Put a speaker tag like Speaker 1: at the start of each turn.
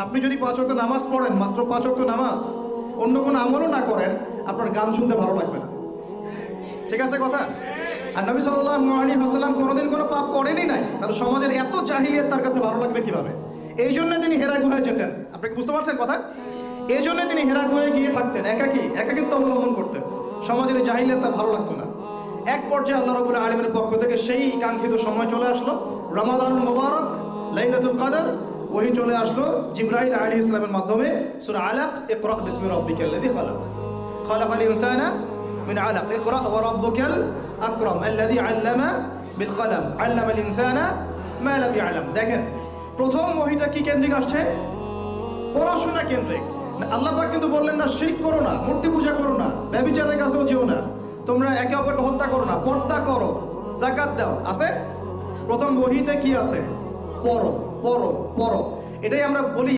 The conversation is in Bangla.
Speaker 1: আপনি যদি 5 ওয়াক্ত নামাজ পড়েন, মাত্র 5 ওয়াক্ত নামাজ, অন্য কোনো আমলও না করেন, আপনার গান শুনতে ভালো লাগবে না। ঠিক আছে কথা? আর নবী সাল্লাল্লাহু আলাইহি ওয়াসাল্লাম কোনোদিন কোনো পাপ করেনই নাই, তার সমাজের এত জাহিলিয়াত তার কাছে ভালো লাগবে কিভাবে? এই জন্য তিনি হেরা গুহায় যেতেন। আপনি কি বুঝতে পারছেন কথা? এই জন্য তিনি হেরা গুহায় গিয়ে থাকতেন, একাকিত্ব অবলম্বন করতেন। সমাজের এই জাহিলিয়াত তার ভালো লাগতো না। এক পর্যায়ে আল্লাহ রাব্বুল আলামিনের পক্ষ থেকে সেই কাঙ্ক্ষিত সময় চলে আসলো, রমাদানুল মুবারক, লাইলাতুল কদর। ওহী চলে আসলো জিবরাইল আলাইহিস সালামের মাধ্যমে, সূরা আলাক, ইকরা বিসমি রাব্বিকাল্লাযী খালাক, খালাকাল ইনসানা মিন আলাক, ইকরা ওয়া রাব্বুকাল আকরাম আল্লাযী আল্লামা বিল কলম, আল্লামাল ইনসানা মা লাম ইয়ালাম। দেখেন, প্রথম ওহীটা কি কেন্দ্রিক আসছে? পড়াশোনা কেন্দ্রিক। আল্লাহ পাক কিন্তু বললেন না শিরক করো না, মূর্তি পূজা করো না, ব্যভিচারের কাছেও যেও না, তোমরা একে অপরকে হত্যা করো না, পর্দা করো, যাকাত দাও। আছে প্রথম ওহীতে কি আছে? পড়ো পড়ো পড়ো। এটাই আমরা বলি